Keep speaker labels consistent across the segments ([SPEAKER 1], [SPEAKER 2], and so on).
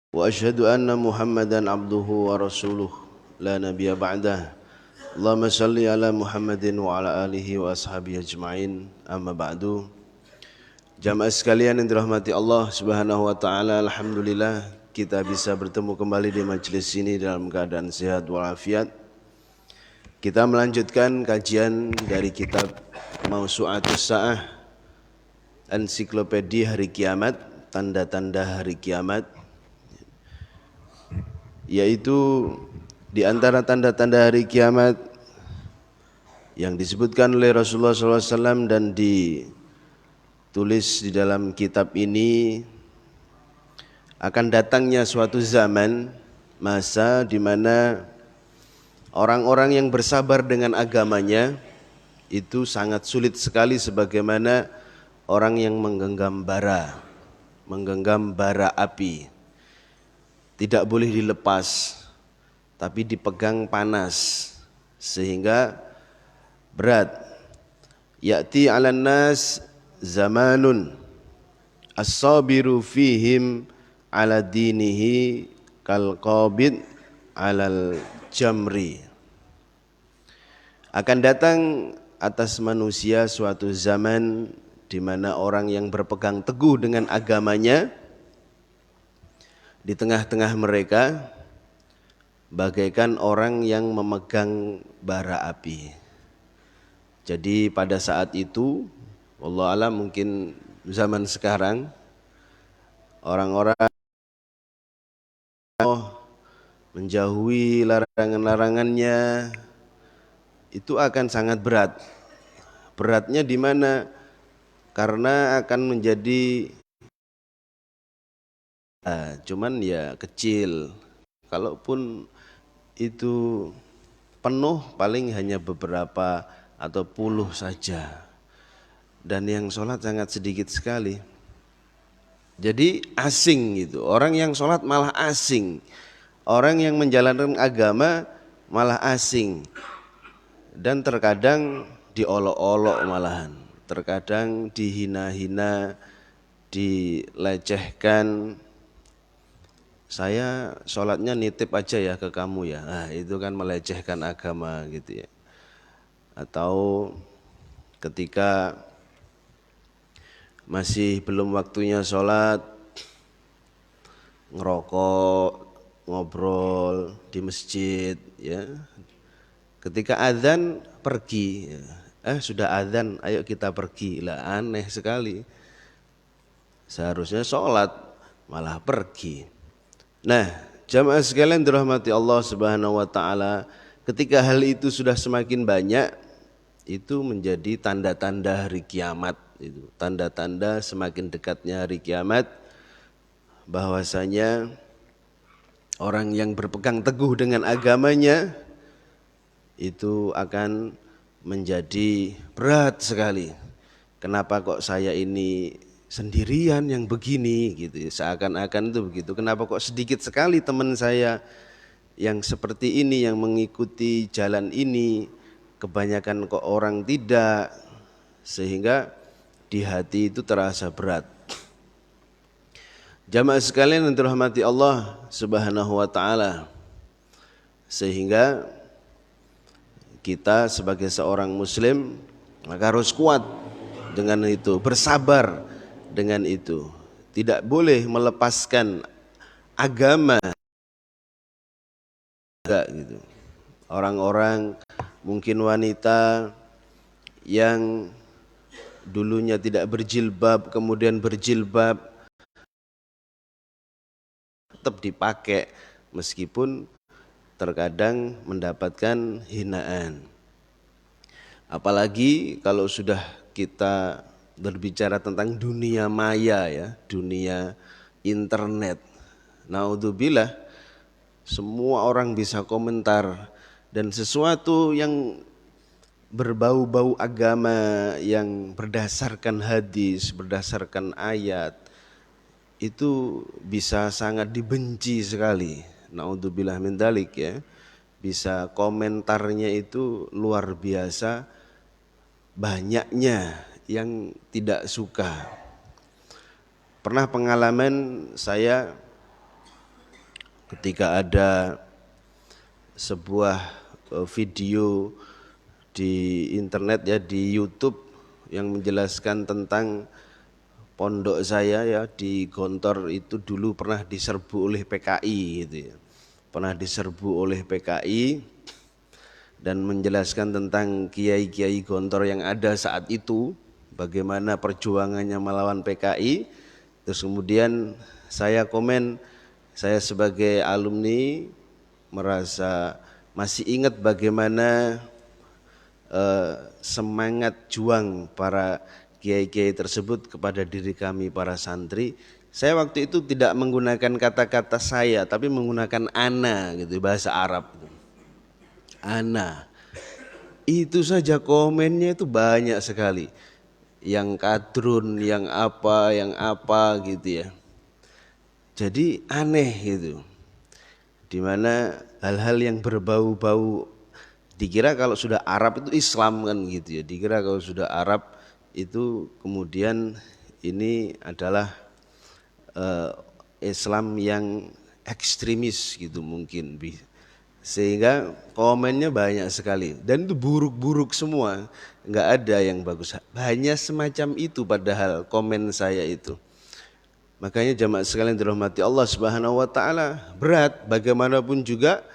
[SPEAKER 1] وأشهد أن محمدا عبده ورسوله لا نبي بعده اللهم صل على محمد وعلى آله وأصحابه أجمعين أما بعد. Jamaah sekalian yang dirahmati Allah Subhanahu wa taala, alhamdulillah kita bisa bertemu kembali di majelis ini dalam keadaan sehat walafiat. Kita melanjutkan kajian dari kitab Mausu'atus Sa'ah, Ensiklopedia Hari Kiamat, tanda-tanda hari kiamat, yaitu di antara tanda-tanda hari kiamat yang disebutkan oleh Rasulullah SAW dan ditulis di dalam kitab ini, akan datangnya suatu zaman, masa di mana orang-orang yang bersabar dengan agamanya itu sangat sulit sekali, sebagaimana orang yang menggenggam bara api. Tidak boleh dilepas, tapi dipegang panas sehingga berat. Ya'ti 'alan nas zamanun as-sabiru fihim 'ala dinihi kal qabid 'alal jamri. Akan datang atas manusia suatu zaman di mana orang yang berpegang teguh dengan agamanya, di tengah-tengah mereka bagaikan orang yang memegang bara api. Jadi pada saat itu, wallahu a'lam, mungkin zaman sekarang orang-orang menjauhi larangan-larangannya itu akan sangat berat. Beratnya di mana? Karena akan menjadi cuman ya kecil. Kalaupun itu penuh paling hanya beberapa atau puluh saja. Dan yang sholat sangat sedikit sekali. Jadi asing gitu. Orang yang sholat malah asing. Orang yang menjalankan agama malah asing. Dan terkadang diolok-olok malahan. Terkadang dihina-hina, dilecehkan. Saya sholatnya nitip aja ya ke kamu ya. Nah, itu kan melecehkan agama gitu ya. Atau ketika masih belum waktunya sholat, ngerokok, ngobrol di masjid ya. Ketika azan pergi ya. Sudah azan, ayo kita pergi. Lah aneh sekali. Seharusnya sholat malah pergi. Nah, jamaah sekalian dirahmati Allah Subhanahu wa taala, ketika hal itu sudah semakin banyak, itu menjadi tanda-tanda hari kiamat itu. Tanda-tanda semakin dekatnya hari kiamat, bahwasanya orang yang berpegang teguh dengan agamanya itu akan menjadi berat sekali. Kenapa kok saya ini sendirian yang begini gitu, seakan-akan itu begitu. Kenapa kok sedikit sekali teman saya yang seperti ini, yang mengikuti jalan ini, kebanyakan kok orang tidak, sehingga di hati itu terasa berat. Jamaah sekalian yang dirahmati Allah Subhanahu wa taala, sehingga kita sebagai seorang muslim maka harus kuat dengan itu, bersabar dengan itu, tidak boleh melepaskan agama gitu. Orang-orang mungkin wanita yang dulunya tidak berjilbab kemudian berjilbab tetap dipakai meskipun terkadang mendapatkan hinaan. Apalagi kalau sudah kita berbicara tentang dunia maya ya, dunia internet. Naudzubillah, semua orang bisa komentar, dan sesuatu yang berbau-bau agama yang berdasarkan hadis, berdasarkan ayat, itu bisa sangat dibenci sekali. Naudzubillah min dzalik ya. Bisa komentarnya itu luar biasa banyaknya yang tidak suka. Pernah pengalaman saya ketika ada sebuah video di internet ya, di YouTube yang menjelaskan tentang pondok saya ya di Gontor itu dulu pernah diserbu oleh PKI gitu ya. Pernah diserbu oleh PKI dan menjelaskan tentang kiai-kiai Gontor yang ada saat itu, bagaimana perjuangannya melawan PKI. Terus kemudian saya komen, saya sebagai alumni merasa masih ingat bagaimana semangat juang para kiai-kiai tersebut kepada diri kami para santri. Saya waktu itu tidak menggunakan kata-kata saya, tapi menggunakan ana gitu, bahasa Arab. Ana. Itu saja komennya itu banyak sekali. Yang kadrun, yang apa gitu ya. Jadi aneh gitu. Dimana hal-hal yang berbau-bau, dikira kalau sudah Arab itu Islam kan gitu ya. Dikira kalau sudah Arab itu kemudian ini adalah Islam yang ekstremis gitu mungkin. Sehingga komennya banyak sekali dan itu buruk-buruk semua, nggak ada yang bagus. Hanya semacam itu padahal komen saya itu. Makanya jamaah sekalian dirahmati Allah Subhanahu wa taala, berat bagaimanapun juga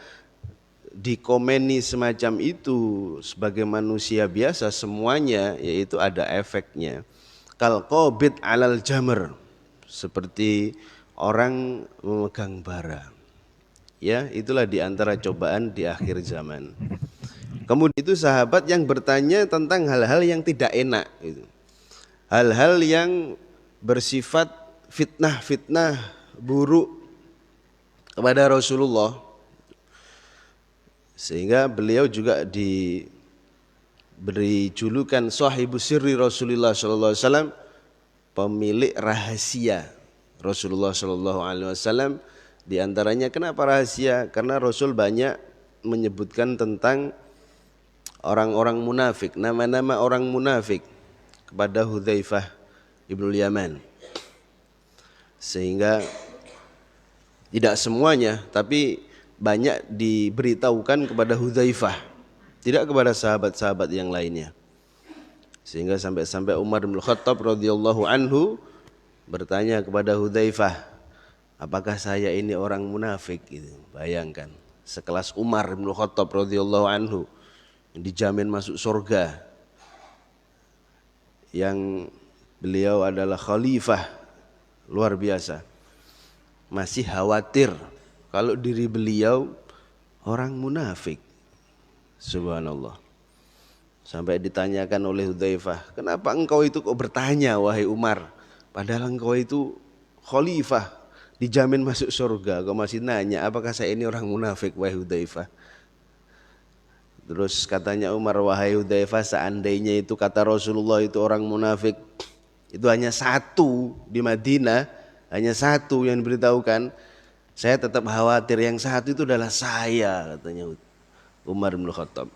[SPEAKER 1] dikomeni semacam itu sebagai manusia biasa semuanya, yaitu ada efeknya. Kal qabid alal jamr, seperti orang memegang bara. Ya, itulah diantara cobaan di akhir zaman. Kemudian itu sahabat yang bertanya tentang hal-hal yang tidak enak, hal-hal yang bersifat fitnah-fitnah buruk kepada Rasulullah, sehingga beliau juga diberi julukan sahibu sirri Rasulullah sallallahu alaihi wasallam, pemilik rahasia Rasulullah sallallahu alaihi wasallam. Di antaranya kenapa rahasia? Karena Rasul banyak menyebutkan tentang orang-orang munafik, nama-nama orang munafik kepada Hudzaifah ibnul Yaman. Sehingga tidak semuanya, tapi banyak diberitahukan kepada Hudzaifah, tidak kepada sahabat-sahabat yang lainnya. Sehingga sampai-sampai Umar bin Khattab radhiyallahu anhu bertanya kepada Hudzaifah, apakah saya ini orang munafik gitu. Bayangkan, sekelas Umar bin Khattab radhiyallahu anhu yang dijamin masuk surga, yang beliau adalah khalifah luar biasa, masih khawatir kalau diri beliau orang munafik. Subhanallah. Sampai ditanyakan oleh Hudzaifah, kenapa engkau itu kok bertanya wahai Umar, padahal engkau itu khalifah dijamin masuk surga, kau masih nanya apakah saya ini orang munafik wahai Hudzaifah. Terus katanya Umar, wahai Hudzaifah, seandainya itu kata Rasulullah itu orang munafik, itu hanya satu di Madinah, hanya satu yang diberitahukan, saya tetap khawatir yang satu itu adalah saya, katanya Umar bin Khattab.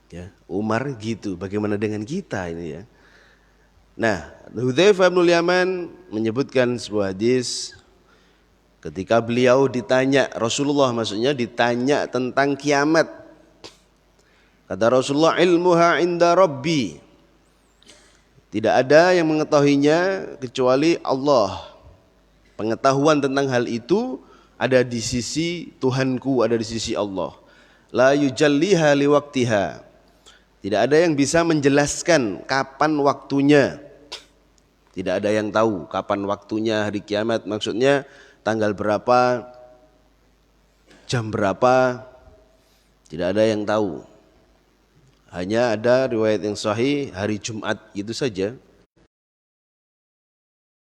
[SPEAKER 1] Ya, Umar gitu, bagaimana dengan kita ini ya. Nah, Hudzaifah bin Yaman menyebutkan sebuah hadis ketika beliau ditanya, Rasulullah maksudnya ditanya tentang kiamat. Kata Rasulullah, ilmuha inda rabbi. Tidak ada yang mengetahuinya kecuali Allah. Pengetahuan tentang hal itu ada di sisi Tuhanku, ada di sisi Allah. La yujalliha liwaqtiha. Tidak ada yang bisa menjelaskan kapan waktunya. Tidak ada yang tahu kapan waktunya hari kiamat, maksudnya tanggal berapa, jam berapa, tidak ada yang tahu. Hanya ada riwayat yang sahih hari Jumat itu saja.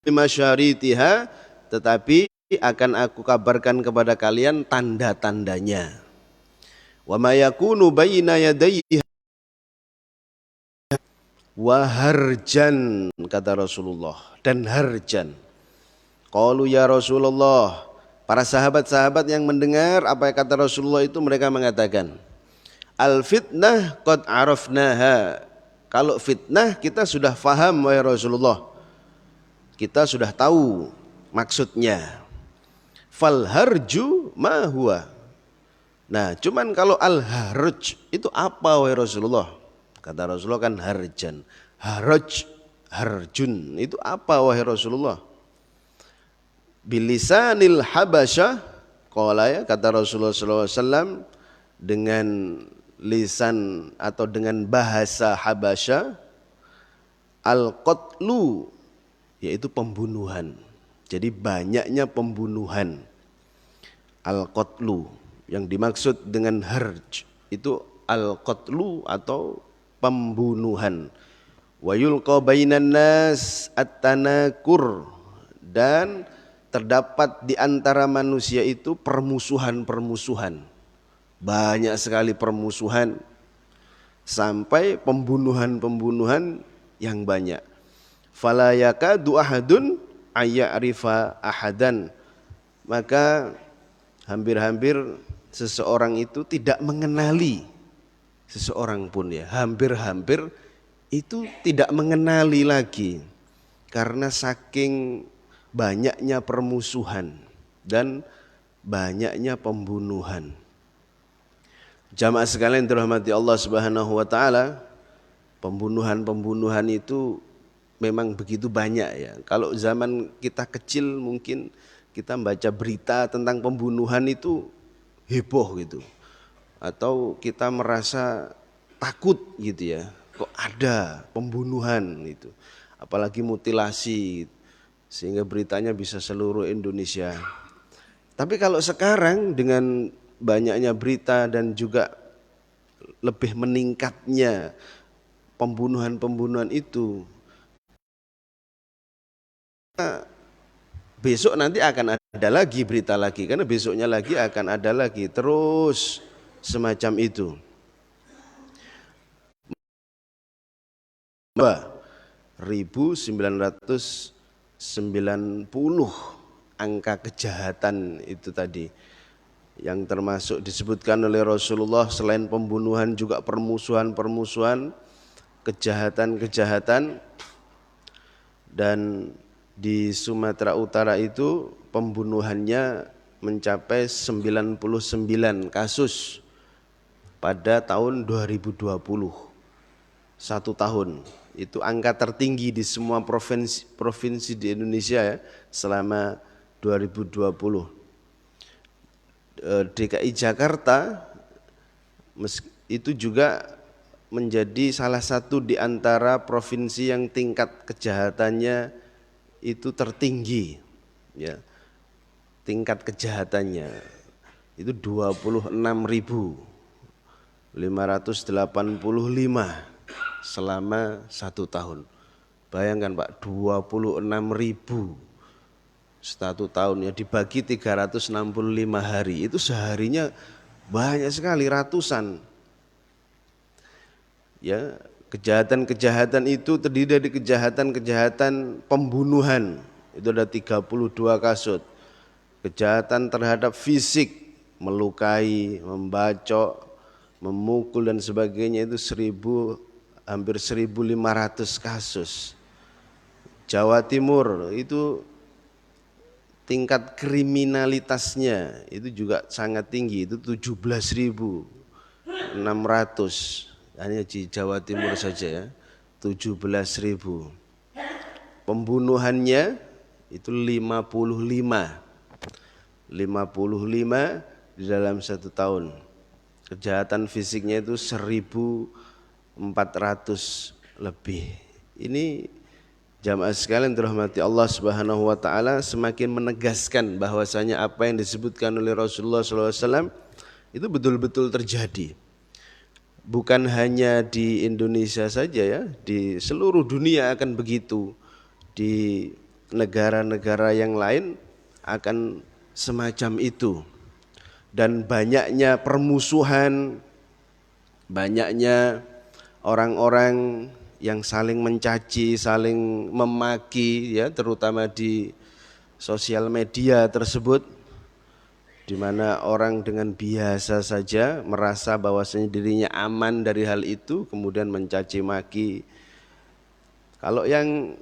[SPEAKER 1] Masyaritiha, tetapi akan aku kabarkan kepada kalian tanda-tandanya. Wa ma yakunu baina yadayhi wa harjan, kata Rasulullah, dan harjan. Qalu ya Rasulullah, para sahabat-sahabat yang mendengar apa yang kata Rasulullah itu mereka mengatakan, al fitnah qad arafnaha. Kalau fitnah kita sudah faham wahai Rasulullah, kita sudah tahu maksudnya. Fal harju ma huwa. Nah, cuman kalau al harj itu apa wahai Rasulullah? Kata Rasulullah kan harjan. Haraj, harjun itu apa wahai Rasulullah? Bilisanil habasyah, qala ya, kata Rasulullah SAW, dengan lisan atau dengan bahasa Habasyah, al-qatlu, yaitu pembunuhan. Jadi banyaknya pembunuhan. Al-qatlu, yang dimaksud dengan harj itu al-qatlu atau pembunuhan. Wa yulqa bainan nas at-tanakur, dan terdapat di antara manusia itu permusuhan-permusuhan. Banyak sekali permusuhan sampai pembunuhan-pembunuhan yang banyak. Fala yakadu ahadun ayya'rifa ahadan. Maka hampir-hampir seseorang itu tidak mengenali seseorang pun, ya. Hampir-hampir itu tidak mengenali lagi karena saking banyaknya permusuhan dan banyaknya pembunuhan. Jamaah sekalian dirahmati Allah Subhanahu wa taala, pembunuhan-pembunuhan itu memang begitu banyak, ya. Kalau zaman kita kecil mungkin kita baca berita tentang pembunuhan itu heboh gitu. Atau kita merasa takut gitu, ya. Kok ada pembunuhan itu. Apalagi mutilasi, sehingga beritanya bisa seluruh Indonesia. Tapi kalau sekarang dengan banyaknya berita dan juga lebih meningkatnya pembunuhan-pembunuhan itu, besok nanti akan ada lagi berita lagi, karena besoknya lagi akan ada lagi, terus semacam itu. 1990 angka kejahatan itu tadi, yang termasuk disebutkan oleh Rasulullah selain pembunuhan juga permusuhan-permusuhan, kejahatan-kejahatan. Dan di Sumatera Utara itu pembunuhannya mencapai 99 kasus pada tahun 2020. 1 tahun. Itu angka tertinggi di semua provinsi di Indonesia, ya, selama 2020. DKI Jakarta itu juga menjadi salah satu di antara provinsi yang tingkat kejahatannya itu tertinggi, ya. Tingkat kejahatannya itu 26.585 selama 1 tahun. Bayangkan Pak, 26.000 1 tahun, ya, dibagi 365 hari, itu seharinya banyak sekali, ratusan. Ya, kejahatan-kejahatan itu terdiri dari kejahatan-kejahatan pembunuhan, itu ada 32 kasus. Kejahatan terhadap fisik, melukai, membacok, memukul dan sebagainya, itu hampir 1.500 kasus. Jawa Timur itu tingkat kriminalitasnya itu juga sangat tinggi, itu 17.600, hanya di Jawa Timur saja, ya, 17.000. Pembunuhannya itu 55 di dalam 1 tahun. Kejahatan fisiknya itu 1.400 lebih. Ini jamaah sekalian dirahmati Allah Subhanahu wa taala, semakin menegaskan bahwasanya apa yang disebutkan oleh Rasulullah SAW itu betul-betul terjadi. Bukan hanya di Indonesia saja, ya, di seluruh dunia akan begitu. Di negara-negara yang lain akan semacam itu. Dan banyaknya permusuhan, banyaknya orang-orang yang saling mencaci, saling memaki, ya, terutama di sosial media tersebut, di mana orang dengan biasa saja merasa bahwasanya dirinya aman dari hal itu, kemudian mencaci maki. Kalau yang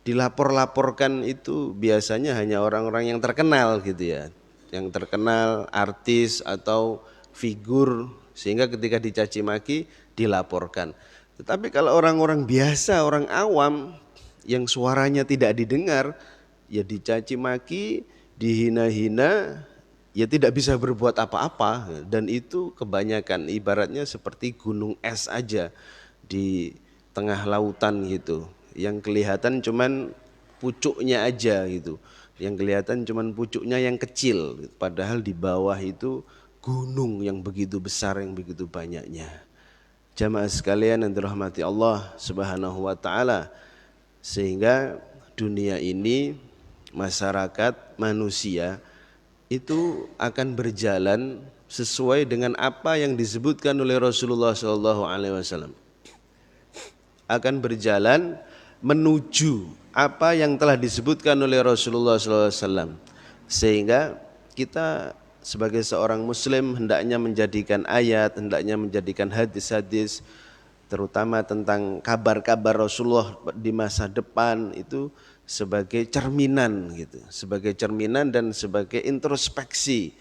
[SPEAKER 1] dilapor-laporkan itu biasanya hanya orang-orang yang terkenal gitu, ya. yang terkenal, artis atau figur, sehingga ketika dicaci maki dilaporkan. Tetapi kalau orang-orang biasa, orang awam yang suaranya tidak didengar, ya dicaci maki, dihina-hina, ya tidak bisa berbuat apa-apa. Dan itu kebanyakan ibaratnya seperti gunung es aja di tengah lautan gitu, yang kelihatan cuman pucuknya aja gitu, yang kelihatan cuman pucuknya yang kecil, padahal di bawah itu gunung yang begitu besar, yang begitu banyaknya. Jamaah sekalian yang dirahmati Allah Subhanahu wa taala, sehingga dunia ini, masyarakat, manusia itu akan berjalan sesuai dengan apa yang disebutkan oleh Rasulullah SAW, akan berjalan menuju apa yang telah disebutkan oleh Rasulullah SAW. Sehingga kita sebagai seorang muslim hendaknya menjadikan ayat, hendaknya menjadikan hadis-hadis, terutama tentang kabar-kabar Rasulullah di masa depan itu sebagai cerminan gitu, sebagai cerminan dan sebagai introspeksi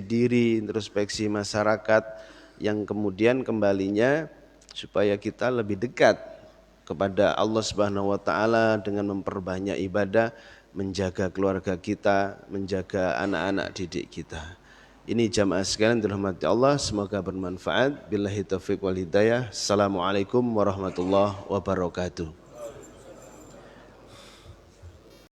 [SPEAKER 1] diri, introspeksi masyarakat, yang kemudian kembalinya supaya kita lebih dekat kepada Allah Subhanahu wa taala dengan memperbanyak ibadah, menjaga keluarga kita, menjaga anak-anak didik kita. Ini jamaah sekalian dirahmati Allah, semoga bermanfaat. Billahi taufiq wal hidayah. Assalamualaikum warahmatullahi wabarakatuh.